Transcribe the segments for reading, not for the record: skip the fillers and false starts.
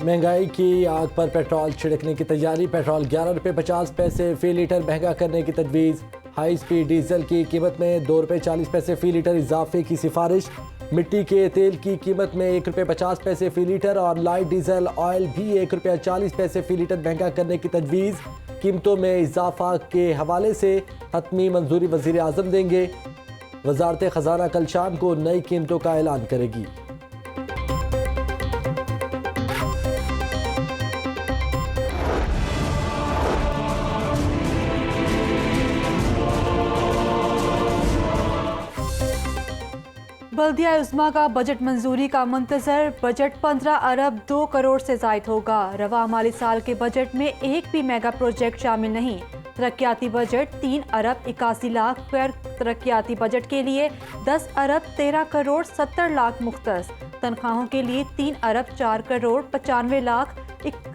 महंगाई की आग पर पेट्रोल छिड़कने की तैयारी। पेट्रोल 11 रुपये 50 पैसे फी लीटर महंगा करने की तजवीज़। हाई स्पीड डीजल की कीमत में 2 रुपये 40 पैसे फी लीटर इजाफे की सिफारिश। मिट्टी के तेल की कीमत में 1 रुपये 50 पैसे फी लीटर और लाइट डीजल ऑयल भी 1 रुपये 40 पैसे फी लीटर महंगा करने की तजवीज़। कीमतों में इजाफा के हवाले से हतमी मंजूरी वज़ीर आज़म देंगे। वजारत ख़जाना कल शाम को नई कीमतों का ऐलान करेगी। बल्दिया उज़्मा का बजट मंजूरी का मुंतज़र। बजट 15 अरब 2 करोड़ से ज़ायद होगा। रवा माली साल के बजट में एक भी मेगा प्रोजेक्ट शामिल नहीं। तरक्याती बजट 3 अरब 81 लाख पर तरक्याती बजट के लिए 10 अरब 13 करोड़ 70 लाख मुख्तस। तनख्वाहों के लिए 3 अरब 4 करोड़ 95 लाख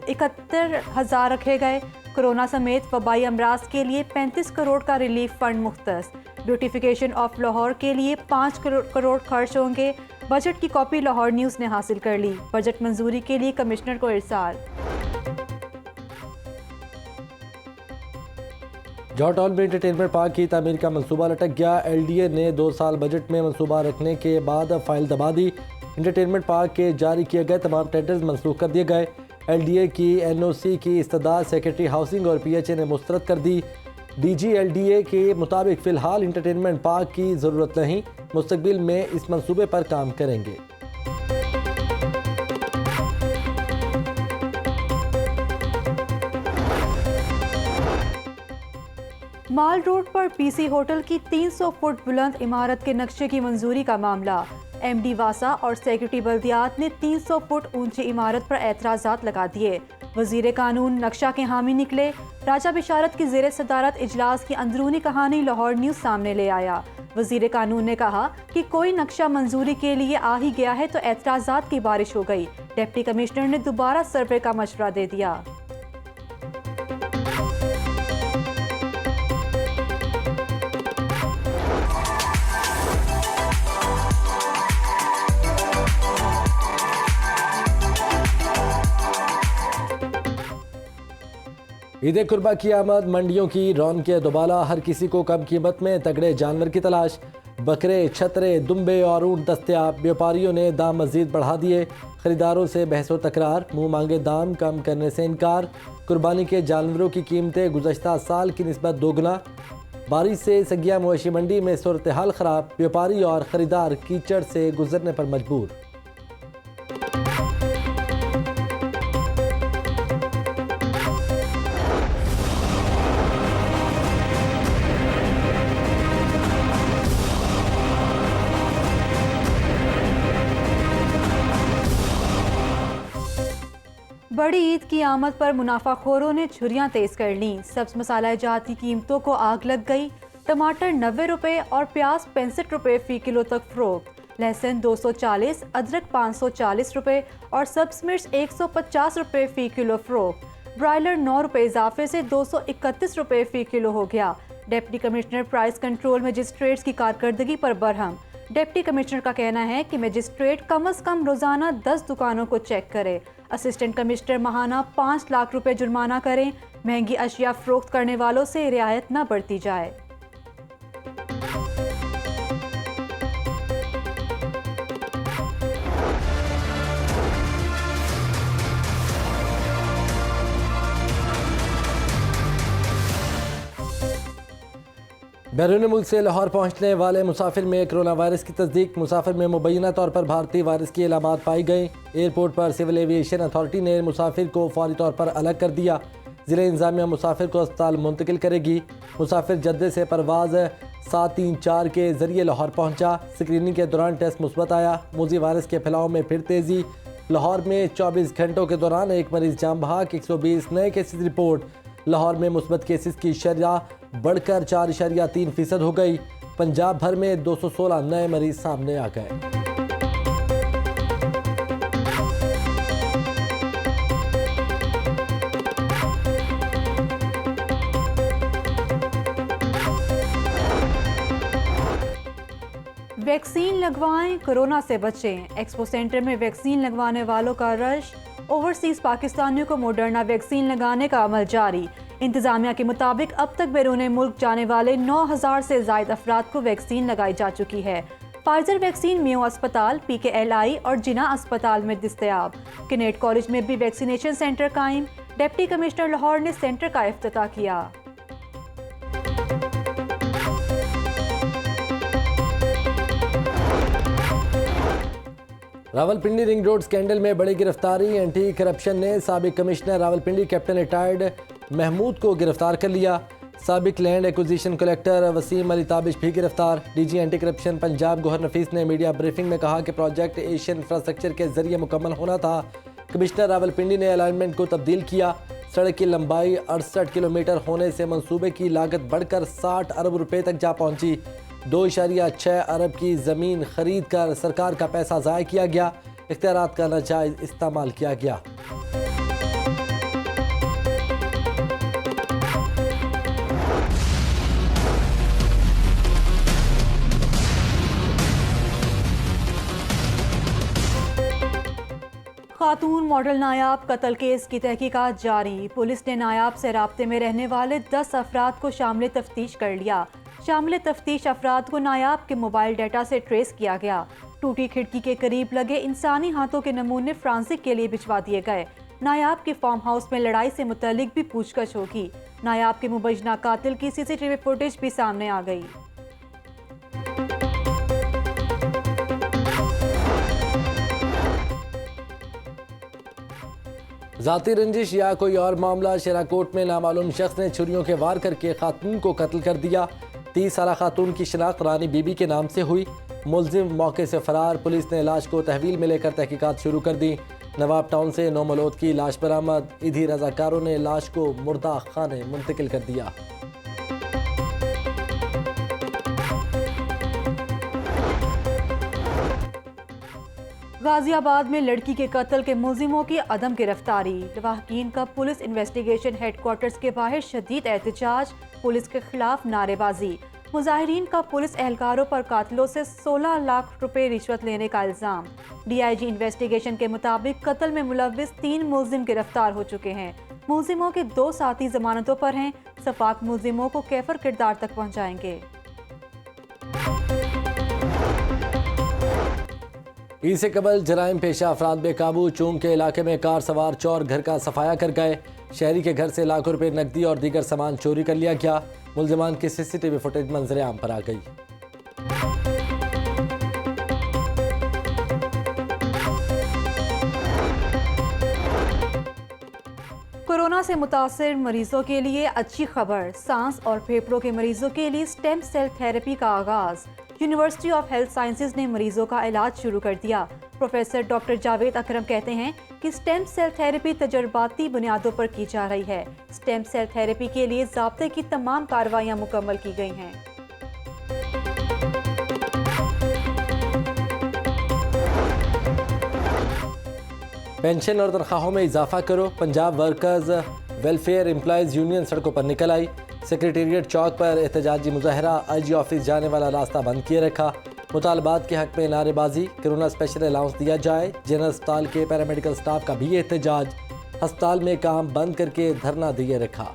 71 हज़ार रखे गए। कोरोना समेत वबाई अमराज के लिए 35 करोड़ का रिलीफ फंड मुख्तस। ब्यूटिफिकेशन ऑफ लाहौर के लिए 5 करोड़ खर्च होंगे। बजट की कॉपी लाहौर न्यूज़ ने हासिल कर ली। बजट मंजूरी के लिए कमिश्नर को इरसाल। जॉर्ज टाउन में इंटरटेनमेंट पार्क की तामीर का मंसूबा लटक गया। LDA ने 2 साल बजट में मंसूबा रखने के बाद फाइल दबा दी। इंटरटेनमेंट पार्क के जारी किए गए तमाम टेंडर्स मनसूख कर दिए गए। LDA की NOC की इस्तदाद सेक्रेटरी हाउसिंग और PHA ने मुस्तरद कर दी। DG LDA के मुताबिक फ़िलहाल इंटरटेनमेंट पार्क की ज़रूरत नहीं, मुस्तकबिल में इस मंसूबे पर काम करेंगे। माल रोड पर PC होटल की 300 फुट बुलंद इमारत के नक्शे की मंजूरी का मामला। MD वासा और सेक्रेटरी बल्दियात ने 300 फुट ऊंची इमारत पर एतराज़ात लगा दिए। वजीर कानून नक्शा के हामी निकले। राजा बिशारत की ज़ेर सदारत इजलास की अंदरूनी कहानी लाहौर न्यूज़ सामने ले आया। वजीर कानून ने कहा कि कोई नक्शा मंजूरी के लिए आ ही गया है तो एतराज़ात की बारिश हो गई। डिप्टी कमिश्नर ने दोबारा सर्वे का मशवरा दे दिया। ईद कुर्बा की आमद, मंडियों की रौनकें दोबाला। हर किसी को कम कीमत में तगड़े जानवर की तलाश। बकरे, छतरे, दुम्बे और ऊँट दस्तयाब। व्यापारियों ने दाम मजीद बढ़ा दिए। खरीदारों से बहस व तकरार। मुँह मांगे दाम कम करने से इनकार। कुर्बानी के जानवरों की कीमतें गुज़श्ता साल की निस्बत दोगुना। बारिश से सगिया मवेशी मंडी में सूरत हाल ख़राब। व्यापारी और ख़रीदार कीचड़ से गुजरने पर मजबूर। बड़ी ईद की आमद पर मुनाफाखोरों ने छुरियां तेज कर लीं। सब्ज मसाला जात की कीमतों को आग लग गई। टमाटर 90 रुपये और प्याज 65 रुपये फ़ी किलो तक फ़रोख्त। लहसुन 240, अदरक 540 रुपये और सब्ज मिर्च 150 रुपये फ़ी किलो फ़रोख्त। ब्रायलर 9 रुपये इजाफे से 231 रुपये फ़ी किलो हो गया। Deputy commissioner price control magistrates की कारकर्दगी पर बरहम। डिप्टी कमिश्नर का कहना है कि मजिस्ट्रेट कम अज़ कम रोज़ाना 10 दुकानों को चेक करे। असिस्टेंट कमिश्नर माहाना 5 लाख रुपए जुर्माना करें। महंगी अशिया फरोख्त करने वालों से रियायत न बरती जाए। बैरून मुल्क से लाहौर पहुंचने वाले मुसाफिर में कोरोना वायरस की तस्दीक। मुसाफिर में मुबैना तौर पर भारतीय वायरस की अलामात पाई गई। एयरपोर्ट पर सिविल एविएशन अथॉरिटी ने मुसाफिर को फौरी तौर पर अलग कर दिया। ज़िला इंतज़ामिया मुसाफिर को अस्पताल मुंतकिल करेगी। मुसाफिर जद्दे से परवाज़ 734 के ज़रिए लाहौर पहुँचा। स्क्रीनिंग के दौरान टेस्ट मुस्बत आया। मूजी वायरस के फैलाव में फिर तेज़ी। लाहौर में 24 घंटों के दौरान एक मरीज़ जाम बहक। 120 नए केसेस रिपोर्ट। लाहौर में मुस्बत केसेस की शरह बढ़कर 4.3% हो गई। पंजाब भर में 216 नए मरीज सामने आ गए। वैक्सीन लगवाएं, कोरोना से बचें। एक्सपो सेंटर में वैक्सीन लगवाने वालों का रश। ओवरसीज पाकिस्तानियों को मॉडर्ना वैक्सीन लगाने का अमल जारी। इंतजामिया के मुताबिक अब तक बैरून मुल्क जाने वाले 9,000 से ज्यादा अफराद को वैक्सीन लगाई जा चुकी है। फाइजर वैक्सीन मेयो अस्पताल, PKLI और जिना अस्पताल में दस्तयाब। कैनेट कॉलेज में भी वैक्सीनेशन सेंटर कायम। डिप्टी कमिश्नर लाहौर ने सेंटर का इफ्तिताह किया। रावलपिंडी रिंग रोड स्कैंडल में बड़ी गिरफ्तारी। एंटी करप्शन ने साबिक commissioner Rawalpindi captain retired Mahmood को गिरफ्तार कर लिया। साबिक land acquisition collector Waseem Ali Tabish भी गिरफ्तार। DG anti corruption Punjab Gohar Nafees ने मीडिया ब्रीफिंग में कहा कि प्रोजेक्ट एशियन इंफ्रास्ट्रक्चर के जरिए मुकम्मल होना था। कमिश्नर रावलपिंडी ने अलाइनमेंट को तब्दील किया। सड़क की लंबाई 68 किलोमीटर होने से मंसूबे की लागत बढ़कर 60 अरब रुपए तक जा पहुंची। 2.6 अरब की ज़मीन खरीद कर सरकार का पैसा ज़ाया किया गया। इख्तियारात का नाजायज़ इस्तेमाल किया गया। खातून मॉडल नायाब कत्ल केस की तहकीकात जारी। पुलिस ने नायाब से राब्ते में रहने वाले 10 अफराद को शामिल तफ्तीश कर लिया। शामिल तफ्तीश अफराद को नायाब के मोबाइल डाटा से ट्रेस किया गया। टूटी खिड़की के करीब लगे इंसानी हाथों के नमूने फ्रांसिक के लिए भिजवा दिए गए। नायाब के फार्म हाउस में लड़ाई से मुतालिक भी पूछताछ होगी। नायाब के मुबजना कातिल की CCTV फुटेज भी सामने आ गई। जाती रंजिश या कोई और मामला, शेराकोट में नामालूम शख्स ने छुरियों के वार करके खातून को कत्ल कर दिया। 30 साला खातून की शिनाख्त रानी बीबी के नाम से हुई। मुलजिम मौके से फरार। पुलिस ने लाश को तहवील में लेकर तहकीकात शुरू कर दी। नवाब टाउन से 9 मलौत की लाश बरामद। ईदी रजाकारों ने लाश को मुर्दा खाने मुंतकिल कर दिया। गाजियाबाद में लड़की के कत्ल के मुलजिमों की अदम गिरफ्तारी। लवाहकीन का पुलिस इन्वेस्टिगेशन हेडक्वार्टर्स के बाहर शदीद एहतजाज। पुलिस के खिलाफ नारेबाजी। मुजाहिरीन का पुलिस एहलकारों पर कातिलों से 16 लाख रुपए रिश्वत लेने का इल्जाम। DIG इन्वेस्टिगेशन के मुताबिक कत्ल में मुलव्विस 3 मुलजिम गिरफ्तार हो चुके हैं। मुलजिमों के 2 साथी जमानतों पर हैं। सफाक मुलजिमों को कैफर किरदार तक पहुँचाएंगे। ईद से कबल जराइम पेशा अफराद बेकाबू। चूंग के इलाके में कार सवार चोर घर का सफाया कर गए। शहरी के घर से लाखों रुपए नकदी और दीगर सामान चोरी कर लिया गया। मुलजिमान की CCTV फुटेज मंजर आम पर आ गई। कोरोना से मुतासिर मरीजों के लिए अच्छी खबर। सांस और फेफड़ों के मरीजों के लिए स्टेम सेल थेरेपी का आगाज। यूनिवर्सिटी ऑफ हेल्थ साइंसेज ने मरीजों का इलाज शुरू कर दिया। प्रोफेसर डॉक्टर जावेद अकरम कहते हैं कि स्टेम सेल थेरेपी तजर्बाती बुनियादों पर की जा रही है। स्टेम सेल थेरेपी के लिए ज़ाब्ते की तमाम कार्रवाइयाँ मुकम्मल की गई हैं। पेंशन और तनख्वाहों में इजाफा करो। Punjab workers welfare employees union सड़कों पर निकल आई। सेक्रेटेरिएट चौक पर एहतजाजी मुजाहरा। IG ऑफिस जाने वाला रास्ता बंद किए रखा। मुतालबात के हक में नारेबाजी। कोरोना स्पेशल अलाउंस दिया जाए। जनरल अस्पताल के पैरामेडिकल स्टाफ का भी एहतजाज। अस्पताल में काम बंद करके धरना दिए रखा।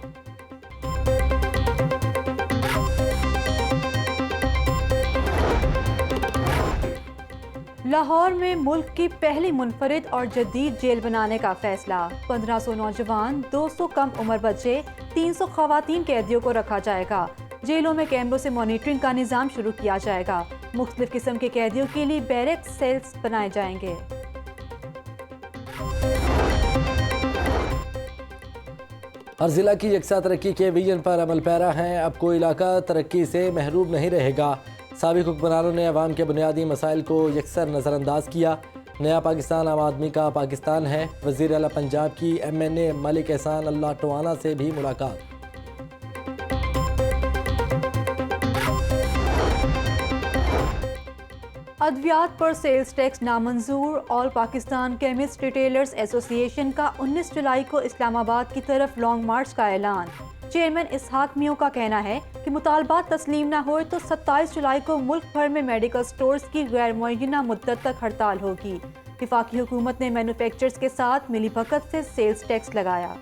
लाहौर में मुल्क की पहली मुनफरिद और जदीद जेल बनाने का फैसला। 1500 नौजवान, 200 कम उम्र बच्चे, 300 खवातीन कैदियों को रखा जाएगा। जेलों में कैमरों से मॉनिटरिंग का निज़ाम शुरू किया जाएगा। मुख्तलिफ किस्म के कैदियों के लिए बैरक सेल्स बनाए जाएंगे। हर जिला की यकसा तरक्की के विजन पर अमल पैरा हैं। अब कोई इलाका तरक्की से महरूम नहीं रहेगा। साबिक हुक्मरानों ने अवाम के बुनियादी मसाइल को यकसर नज़रअंदाज किया। नया पाकिस्तान आम आदमी का पाकिस्तान है। वज़ीर आला पंजाब की MNA मलिक एहसान अल्लाह टवाना से भी मुलाकात। अद्वियात पर सेल्स टैक्स नामंजूर। All Pakistan chemist retailers association का 19 जुलाई को इस्लामाबाद की तरफ लॉन्ग मार्च का ऐलान। चेयरमैन इसहाक मियों का कहना है कि मुतालबात तस्लीम न होए तो 27 जुलाई को मुल्क भर में मेडिकल स्टोर्स की गैर मुअय्यना मुद्दत तक हड़ताल होगी। वफाकी हुकूमत ने मैन्युफैक्चरर्स के साथ मिलीभगत से सेल्स टैक्स लगाया।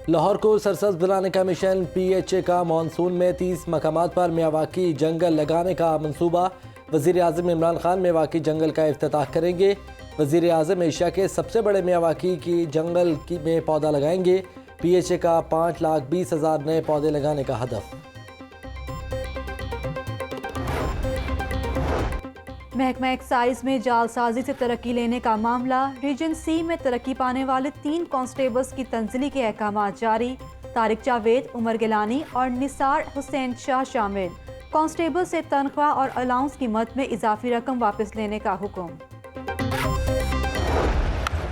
लाहौर को सरसब्ज बनाने का मिशन PHA का मानसून में 30 मकामात पर मियावाकी जंगल लगाने का मंसूबा। वज़ीर आज़म इमरान खान मियावाकी जंगल का इफ्तिताह करेंगे। वज़ीर आज़म एशिया के सबसे बड़े मियावाकी की जंगल में पौधा लगाएंगे। PHA का 5,20,000 नए पौधे लगाने का हदफ। महकमा एक्साइज में जालसाजी से तरक्की लेने का मामला। रीजन C में तरक्की पाने वाले 3 कांस्टेबल्स की तंजली के अहकाम जारी। तारिक जावेद, उमर गिलानी और निसार हुसैन शाह शामिल। कांस्टेबल से तनख्वाह और अलाउंस की मद में इजाफी रकम वापस लेने का हुक्म।